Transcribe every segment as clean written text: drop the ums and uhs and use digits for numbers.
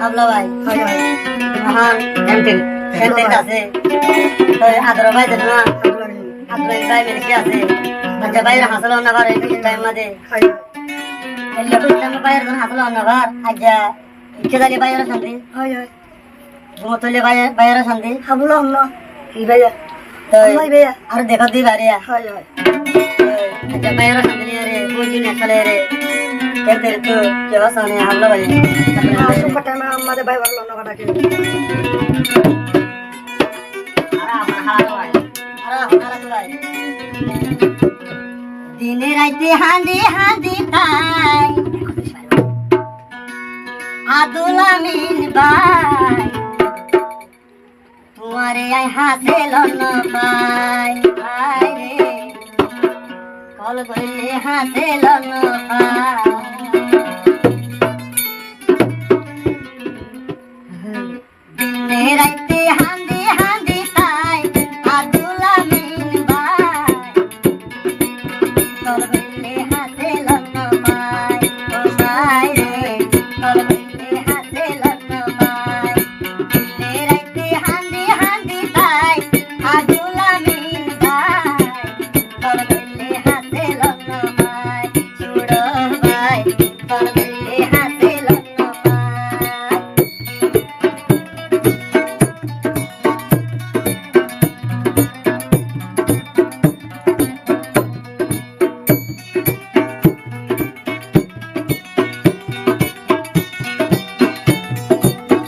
হাবলা ভাই মহান ক্যান্টিন আছে তো আদর ভাই দেন না আদর ভাই মেরে কি আছে আচ্ছা ভাই হাসল না পারে এই টাইম মাঝে এল্লা তো টাইম ভাই হাসল না পার আচ্ছা ইচ্ছে দালি ভাই শান্তি ঘুমতলে ভাই শান্তি হাবুলো না কি ভাইয়া তো ভাই ভাইয়া আর দেখা দি বাড়িয়া হয় अच्छा मैं यार संदली रे कोई दिन चले रे कहते रे तो क्या साने हमला भाई सुपटा में हमारे भाई वाला ना काटा के दिने राते हांदी हांदी ताई आदुला मिन बाई तुम्हारे आई हाथे लन्न पाई भाई रे कल गइले हाथे लन्न पाई दिने राते हांदी हांदी ताई आदुला मिन बाई कल गइले हाथे लन्न पाई ओ भाई रे कल गइले हाथे लन्न पाई दिने राते हांदी हांदी ताई आदुला मिन बाई कल गइले हाथे लन्न पाई छुड़ो भाई कल गइले हाथे लन्न पाई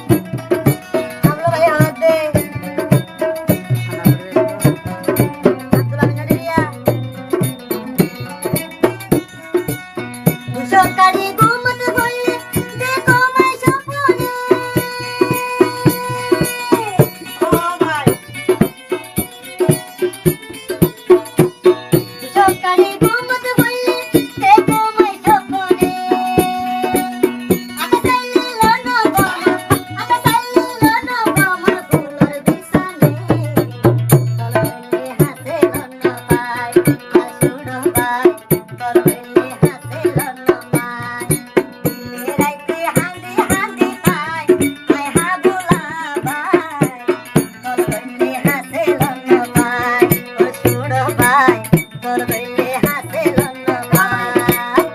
हम लोग यहाँ दे अब्दुल्ला बिन नदिया सरकारी घूमत बोले देखो मैं सपने ओ भाई सरकारी घूमत बोले देखो मैं सपने आका साइले लनो बामा आका साइले लनो बामा फूलर बिसाने कलबले हाथे लनो पाई आसुड़ो पाई कलबले हाथे लनो पाई दिने राते हांदी हांदी पाई आय हाबुला पाई कलबले हाथे लनो पाई आसुड़ो पाई कलबले हाथे लनो पाई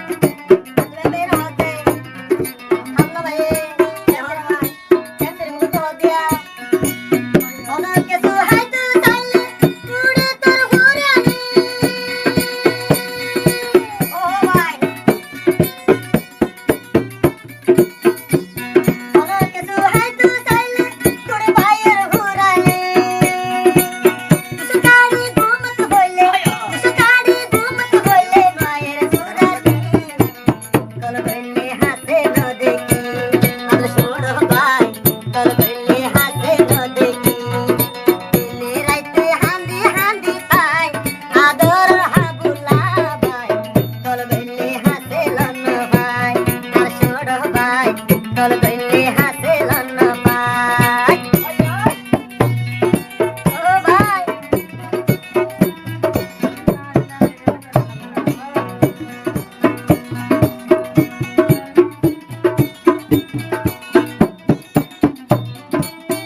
मेरा होते हम लोग भाई और भाई कैसे मुझे हो दिया ओनर के तू है तू साले पूरे तर हुरानी ओ भाई ओनर के तू है तू साले थोड़े भाईर हुरानी सुकारी घूमत बोले मायर सुरानी कल गइले हाथे न देखी अब छोड़ो भाई कल गइले हाथे न देखी दिने राते हांदी हांदी पाई आदर हाबुला भाई कल गइले हाथे लन भाई अब छोड़ो भाई कल गइले हाथे लन भाई ओ भाई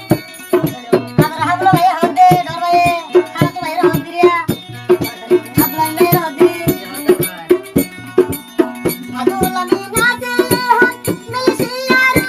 अगर हम लोग ये होते डर भाई खाना तो भाई होती रिया अब लोग नहीं होती अदुल्ला मीना से हाथ मिल सियारू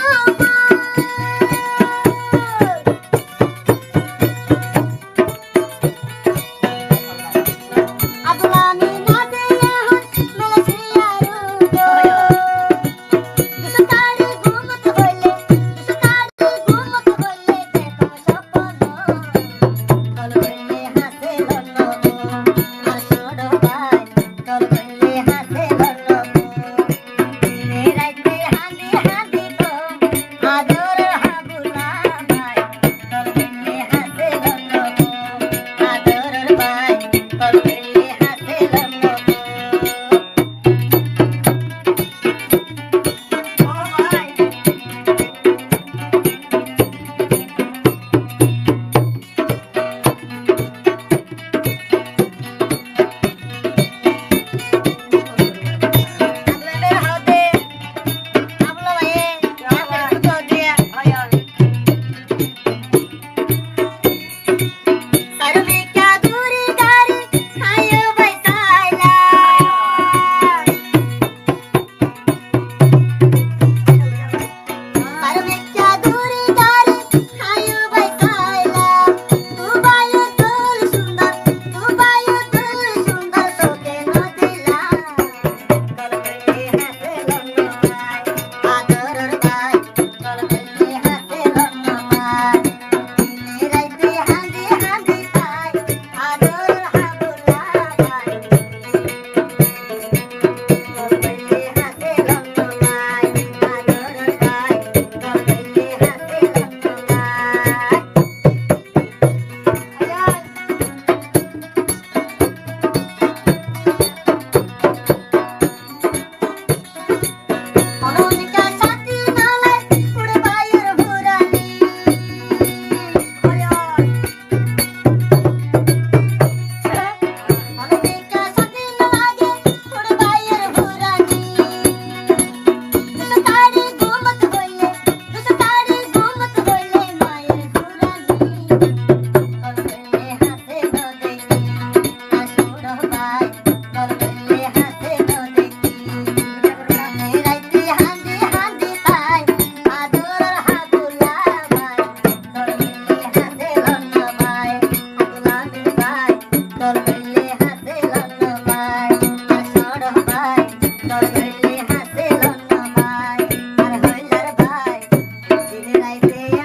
রাইতে